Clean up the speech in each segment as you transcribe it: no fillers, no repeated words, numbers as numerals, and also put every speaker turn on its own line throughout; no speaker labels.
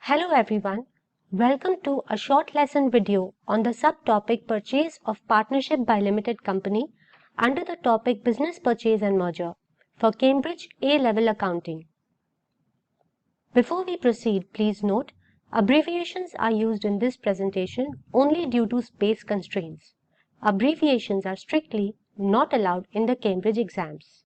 Hello everyone, welcome to a short lesson video on the subtopic Purchase of Partnership by Limited Company under the topic Business Purchase and Merger for Cambridge A-Level Accounting. Before we proceed, please note, abbreviations are used in this presentation only due to space constraints. Abbreviations are strictly not allowed in the Cambridge exams.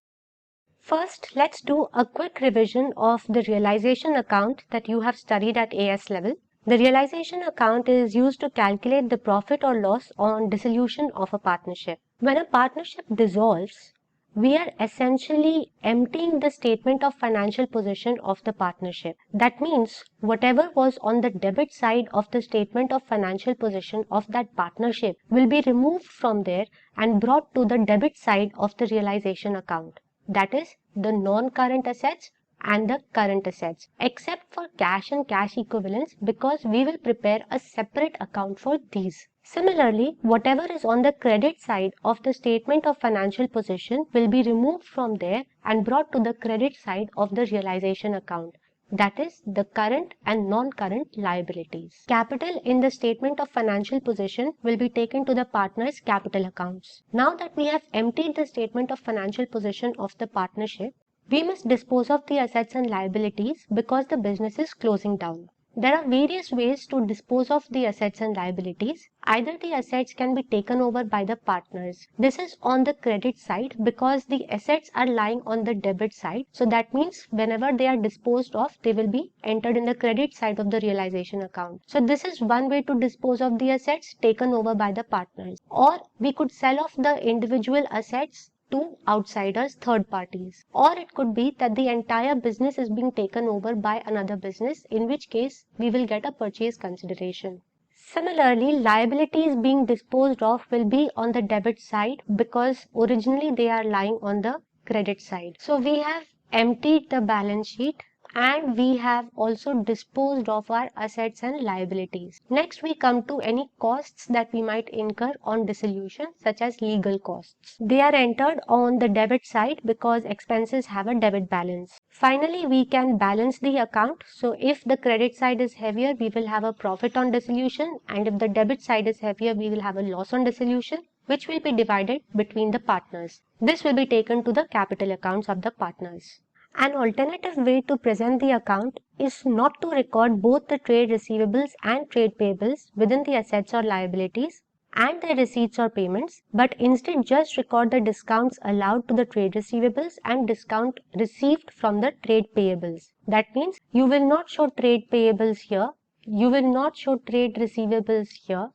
First, let's do a quick revision of the realization account that you have studied at AS level. The realization account is used to calculate the profit or loss on dissolution of a partnership. When a partnership dissolves, we are essentially emptying the statement of financial position of the partnership. That means whatever was on the debit side of the statement of financial position of that partnership will be removed from there and brought to the debit side of the realization account. That is the non-current assets and the current assets, except for cash and cash equivalents, because we will prepare a separate account for these. Similarly, whatever is on the credit side of the statement of financial position will be removed from there and brought to the credit side of the realization account. That is the current and non-current liabilities. Capital in the statement of financial position will be taken to the partner's capital accounts. Now that we have emptied the statement of financial position of the partnership, we must dispose of the assets and liabilities because the business is closing down. There are various ways to dispose of the assets and liabilities. Either the assets can be taken over by the partners. This is on the credit side because the assets are lying on the debit side. So that means whenever they are disposed of, they will be entered in the credit side of the realization account. So this is one way to dispose of the assets taken over by the partners. Or we could sell off the individual assets to outsiders, third parties. Or it could be that the entire business is being taken over by another business, in which case we will get a purchase consideration. Similarly, liabilities being disposed of will be on the debit side because originally they are lying on the credit side. So we have emptied the balance sheet and we have also disposed of our assets and liabilities. Next, we come to any costs that we might incur on dissolution, such as legal costs. They are entered on the debit side because expenses have a debit balance. Finally, we can balance the account. So if the credit side is heavier, we will have a profit on dissolution, and if the debit side is heavier, we will have a loss on dissolution, which will be divided between the partners. This will be taken to the capital accounts of the partners. An alternative way to present the account is not to record both the trade receivables and trade payables within the assets or liabilities and their receipts or payments, but instead just record the discounts allowed to the trade receivables and discount received from the trade payables. That means you will not show trade payables here, you will not show trade receivables here,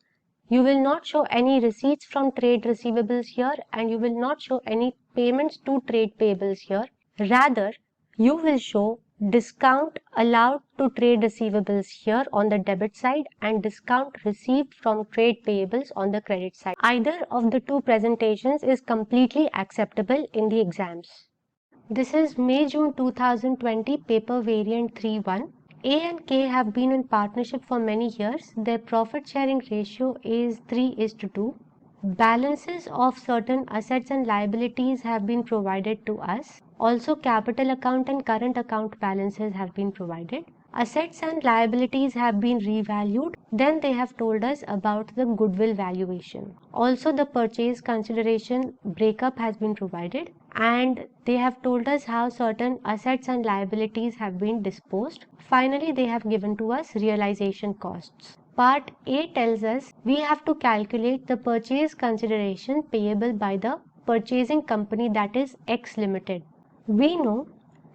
you will not show any receipts from trade receivables here, and you will not show any payments to trade payables here. Rather, you will show discount allowed to trade receivables here on the debit side and discount received from trade payables on the credit side. Either of the two presentations is completely acceptable in the exams. This is May-June 2020 paper variant 3.1. A and K have been in partnership for many years. Their profit sharing ratio is 3:2. Balances of certain assets and liabilities have been provided to us. Also, capital account and current account balances have been provided. Assets and liabilities have been revalued. Then they have told us about the goodwill valuation. Also, the purchase consideration breakup has been provided, and they have told us how certain assets and liabilities have been disposed. Finally, they have given to us realization costs. Part A tells us we have to calculate the purchase consideration payable by the purchasing company, that is X Limited. We know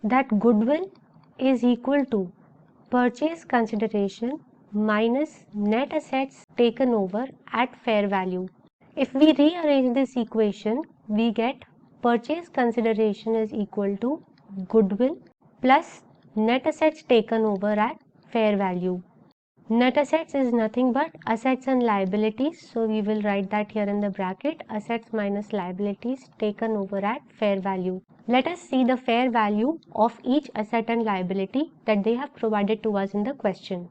that goodwill is equal to purchase consideration minus net assets taken over at fair value. If we rearrange this equation, we get purchase consideration is equal to goodwill plus net assets taken over at fair value. Net assets is nothing but assets and liabilities, so we will write that here in the bracket, assets minus liabilities taken over at fair value. Let us see the fair value of each asset and liability that they have provided to us in the question.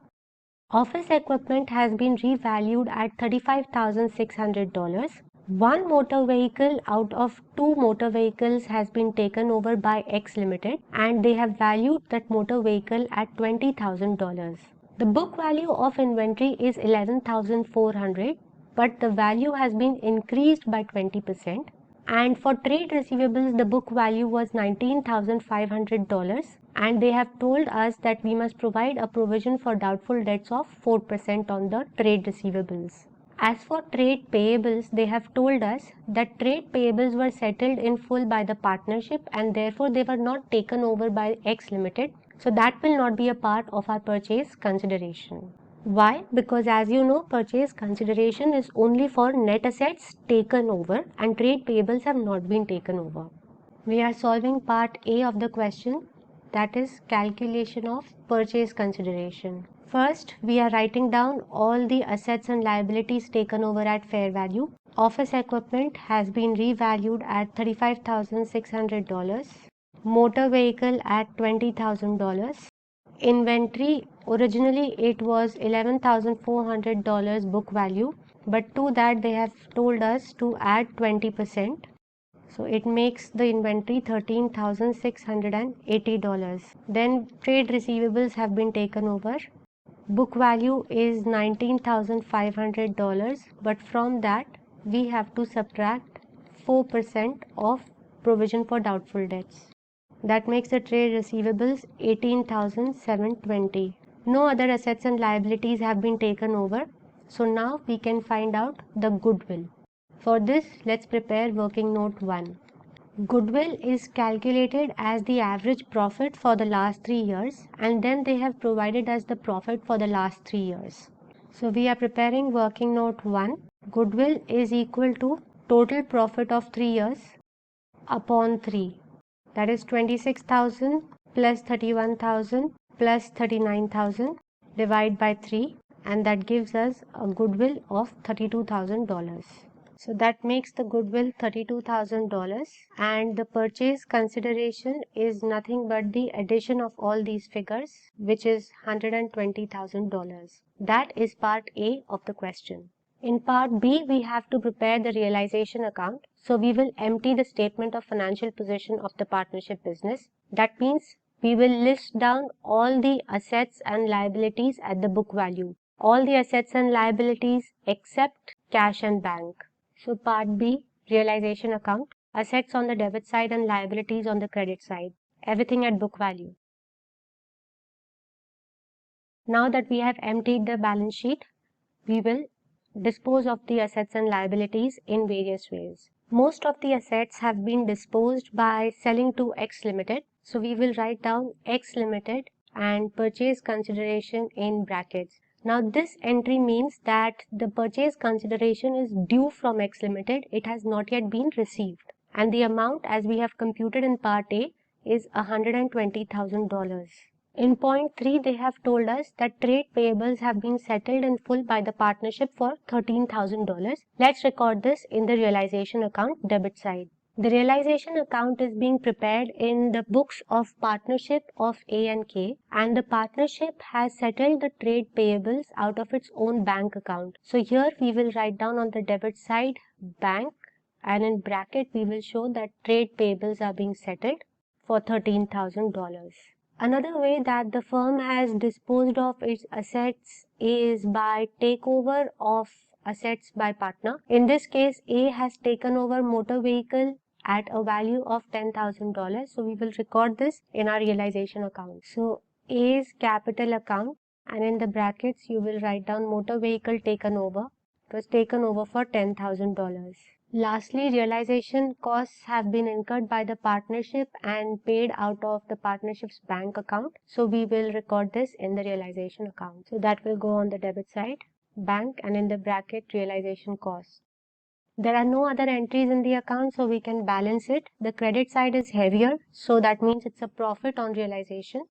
Office equipment has been revalued at $35,600. One motor vehicle out of two motor vehicles has been taken over by X Limited, and they have valued that motor vehicle at $20,000. The book value of inventory is 11,400, but the value has been increased by 20%. And for trade receivables, the book value was $19,500, and they have told us that we must provide a provision for doubtful debts of 4% on the trade receivables. As for trade payables, they have told us that trade payables were settled in full by the partnership and therefore they were not taken over by X Limited. So that will not be a part of our purchase consideration. Why? Because as you know, purchase consideration is only for net assets taken over and trade payables have not been taken over. We are solving part A of the question, that is calculation of purchase consideration. First, we are writing down all the assets and liabilities taken over at fair value. Office equipment has been revalued at $35,600. Motor vehicle at $20,000. Inventory, originally it was $11,400 book value, but to that they have told us to add 20%. So it makes the inventory $13,680. Then trade receivables have been taken over. Book value is $19,500, but from that we have to subtract 4% of provision for doubtful debts. That makes the trade receivables 18,720. No other assets and liabilities have been taken over. So now we can find out the goodwill. For this, let's prepare working note 1. Goodwill is calculated as the average profit for the last 3 years, and then they have provided us the profit for the last 3 years. So we are preparing working note 1. Goodwill is equal to total profit of 3 years upon 3. That is 26,000 plus 31,000 plus 39,000 divided by 3, and that gives us a goodwill of $32,000. So that makes the goodwill $32,000, and the purchase consideration is nothing but the addition of all these figures, which is $120,000. That is part A of the question. In part B, we have to prepare the realization account. So we will empty the statement of financial position of the partnership business. That means we will list down all the assets and liabilities at the book value. All the assets and liabilities except cash and bank. So part B, realization account. Assets on the debit side and liabilities on the credit side. Everything at book value. Now that we have emptied the balance sheet, we will dispose of the assets and liabilities in various ways. Most of the assets have been disposed by selling to X Limited. So we will write down X Limited and purchase consideration in brackets. Now this entry means that the purchase consideration is due from X Limited. It has not yet been received. And the amount as we have computed in part A is $120,000. In point 3, they have told us that trade payables have been settled in full by the partnership for $13,000. Let's record this in the realization account debit side. The realization account is being prepared in the books of partnership of A and K, and the partnership has settled the trade payables out of its own bank account. So here we will write down on the debit side bank, and in bracket we will show that trade payables are being settled for $13,000. Another way that the firm has disposed of its assets is by takeover of assets by partner. In this case, A has taken over motor vehicle at a value of $10,000. So we will record this in our realization account. So A's capital account, and in the brackets you will write down motor vehicle taken over. It was taken over for $10,000. Lastly, realization costs have been incurred by the partnership and paid out of the partnership's bank account. So we will record this in the realization account. So that will go on the debit side, bank, and in the bracket realization costs. There are no other entries in the account, so we can balance it. The credit side is heavier, so that means it's a profit on realization.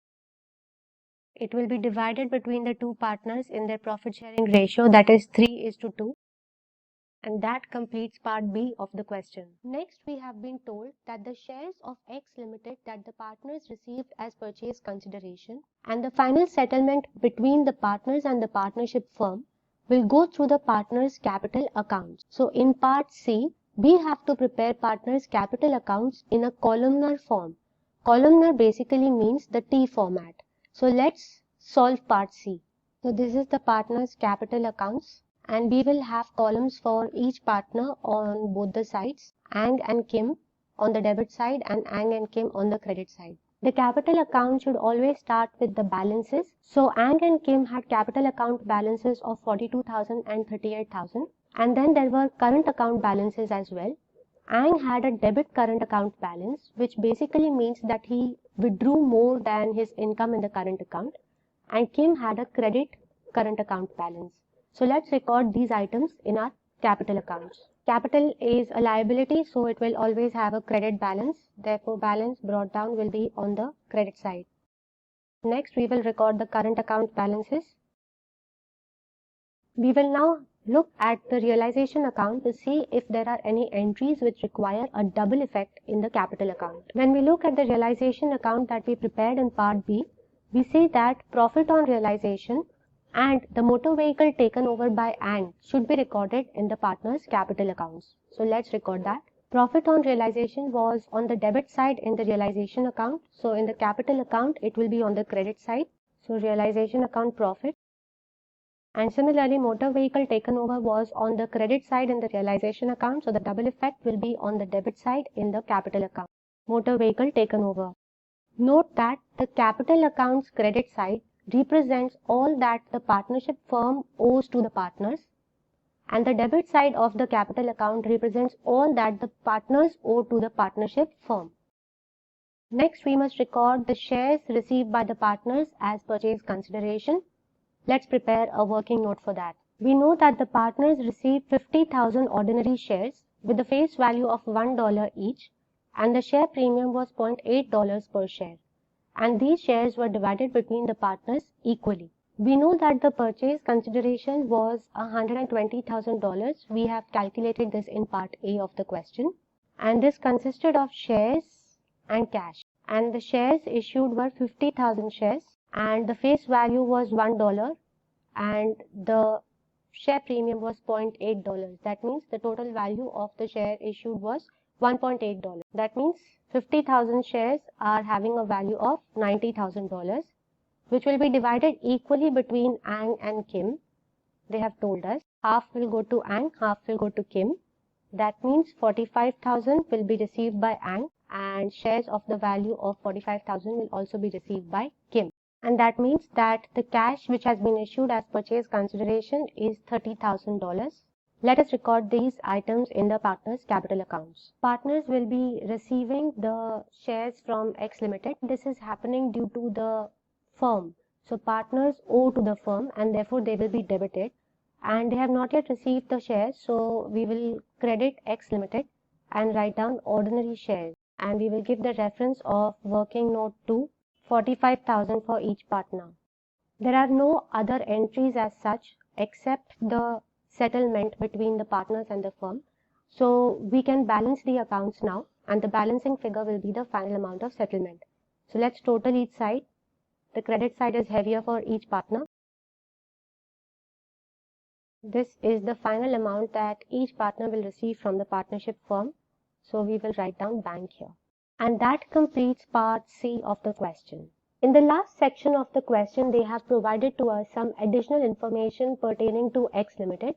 It will be divided between the two partners in their profit sharing ratio, that is 3:2. And that completes part B of the question. Next, we have been told that the shares of X Limited that the partners received as purchase consideration and the final settlement between the partners and the partnership firm will go through the partners' capital accounts. So in part C, we have to prepare partners' capital accounts in a columnar form. Columnar basically means the T format. So let's solve part C. So this is the partner's capital accounts, and we will have columns for each partner on both the sides, Ang and Kim on the debit side and Ang and Kim on the credit side. The capital account should always start with the balances. So Ang and Kim had capital account balances of 42,000 and 38,000, and then there were current account balances as well. Ang had a debit current account balance, which basically means that he withdrew more than his income in the current account, and Kim had a credit current account balance. So let's record these items in our capital accounts. Capital is a liability, so it will always have a credit balance. Therefore, balance brought down will be on the credit side. Next, we will record the current account balances. We will now look at the realization account to see if there are any entries which require a double effect in the capital account. When we look at the realization account that we prepared in part B, we see that profit on realization and the motor vehicle taken over by Ang should be recorded in the partner's capital accounts. So let's record that. Profit on realization was on the debit side in the realization account. So in the capital account, it will be on the credit side. So realization account profit. And similarly, motor vehicle taken over was on the credit side in the realization account. So the double effect will be on the debit side in the capital account. Motor vehicle taken over. Note that the capital account's credit side represents all that the partnership firm owes to the partners, and the debit side of the capital account represents all that the partners owe to the partnership firm. Next, we must record the shares received by the partners as purchase consideration. Let's prepare a working note for that. We know that the partners received 50,000 ordinary shares with a face value of $1 each, and the share premium was $0.8 per share, and these shares were divided between the partners equally. We know that the purchase consideration was $120,000. We have calculated this in part A of the question, and this consisted of shares and cash, and the shares issued were 50,000 shares, and the face value was $1, and the share premium was $0.8. That means the total value of the share issued was $1.8. That means 50,000 shares are having a value of $90,000, which will be divided equally between Ang and Kim. They have told us half will go to Ang, half will go to Kim. That means 45,000 will be received by Ang, and shares of the value of 45,000 will also be received by Kim. And that means that the cash which has been issued as purchase consideration is $30,000. Let us record these items in the partners' capital accounts. Partners will be receiving the shares from X Limited. This is happening due to the firm. So partners owe to the firm, and therefore they will be debited. And they have not yet received the shares, so we will credit X Limited and write down ordinary shares. And we will give the reference of working note to 45,000 for each partner. There are no other entries as such except the settlement between the partners and the firm. So we can balance the accounts now, and the balancing figure will be the final amount of settlement. So let's total each side. The credit side is heavier for each partner. This is the final amount that each partner will receive from the partnership firm. So we will write down bank here. And that completes part C of the question. In the last section of the question, they have provided to us some additional information pertaining to X Limited.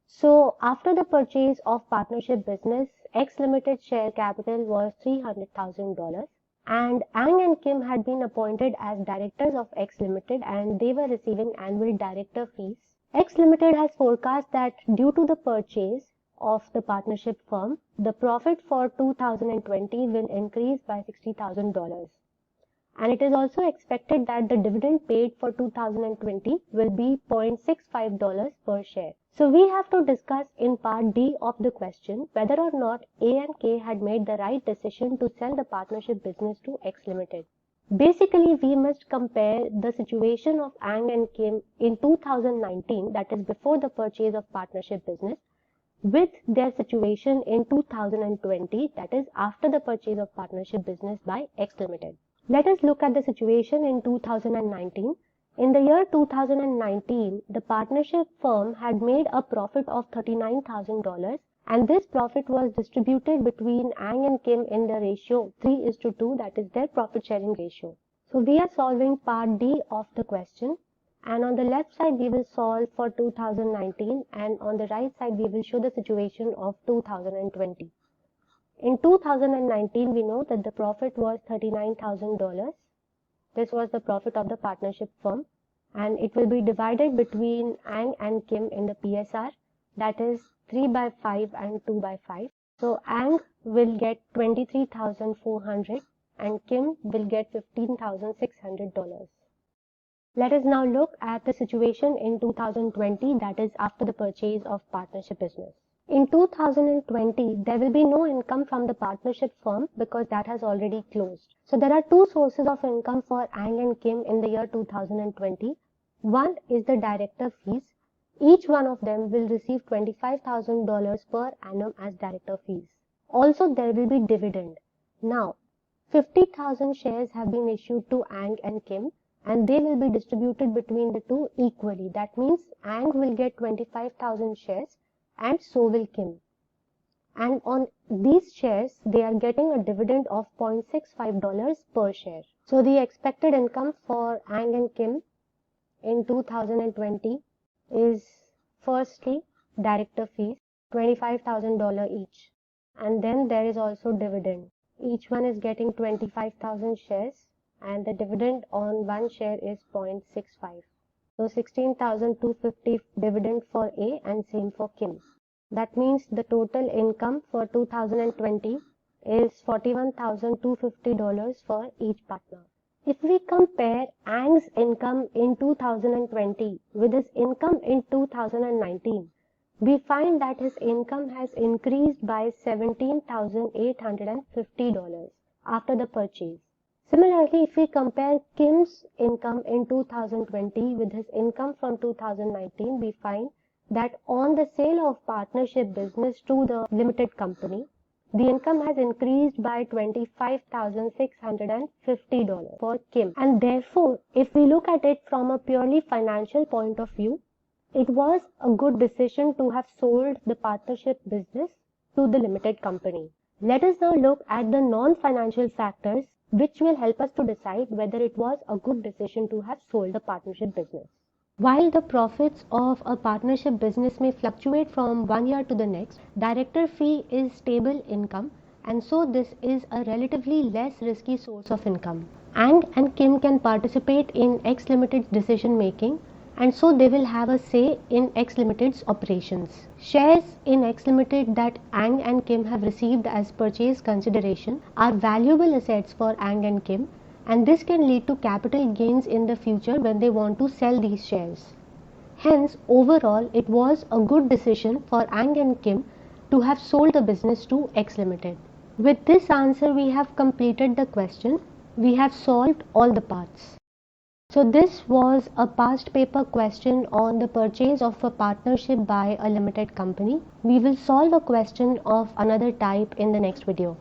So after the purchase of partnership business, X Limited share capital was $300,000, and Ang and Kim had been appointed as directors of X Limited, and they were receiving annual director fees. X Limited has forecast that due to the purchase of the partnership firm, the profit for 2020 will increase by $60,000. And it is also expected that the dividend paid for 2020 will be $0.65 per share. So we have to discuss in part D of the question whether or not A and K had made the right decision to sell the partnership business to X Limited. Basically, we must compare the situation of Ang and Kim in 2019, that is before the purchase of partnership business, with their situation in 2020, that is after the purchase of partnership business by X Limited. Let us look at the situation in 2019. In the year 2019, the partnership firm had made a profit of $39,000, and this profit was distributed between Ang and Kim in the ratio 3:2, that is their profit sharing ratio. So we are solving part D of the question, And on the left side we will solve for 2019, and on the right side we will show the situation of 2020. In 2019 we know that the profit was $39,000. This was the profit of the partnership firm, and it will be divided between Ang and Kim in the PSR, that is 3/5 and 2/5. So Ang will get $23,400 and Kim will get $15,600. Let us now look at the situation in 2020, that is after the purchase of partnership business. In 2020, there will be no income from the partnership firm because that has already closed. So there are two sources of income for Ang and Kim in the year 2020. One is the director fees. Each one of them will receive $25,000 per annum as director fees. Also, there will be dividend. Now, 50,000 shares have been issued to Ang and Kim, and they will be distributed between the two equally. That means Ang will get 25,000 shares and so will Kim. And on these shares, they are getting a dividend of $0.65 per share. So the expected income for Ang and Kim in 2020 is firstly director fees, $25,000 each. And then there is also dividend. Each one is getting 25,000 shares and the dividend on one share is 0.65. So 16,250 dividend for A and same for Kim. That means the total income for 2020 is $41,250 for each partner. If we compare Ang's income in 2020 with his income in 2019, we find that his income has increased by $17,850 after the purchase. Similarly, if we compare Kim's income in 2020 with his income from 2019, we find that on the sale of partnership business to the limited company, the income has increased by $25,650 for Kim. And therefore, if we look at it from a purely financial point of view, it was a good decision to have sold the partnership business to the limited company. Let us now look at the non-financial factors which will help us to decide whether it was a good decision to have sold the partnership business. While the profits of a partnership business may fluctuate from one year to the next, director fee is stable income, and so this is a relatively less risky source of income. Ang and Kim can participate in X Limited's decision making, and so they will have a say in X Limited's operations. Shares in X Limited that Ang and Kim have received as purchase consideration are valuable assets for Ang and Kim, and this can lead to capital gains in the future when they want to sell these shares. Hence, overall, it was a good decision for Ang and Kim to have sold the business to X Limited. With this answer, we have completed the question. We have solved all the parts. So this was a past paper question on the purchase of a partnership by a limited company. We will solve a question of another type in the next video.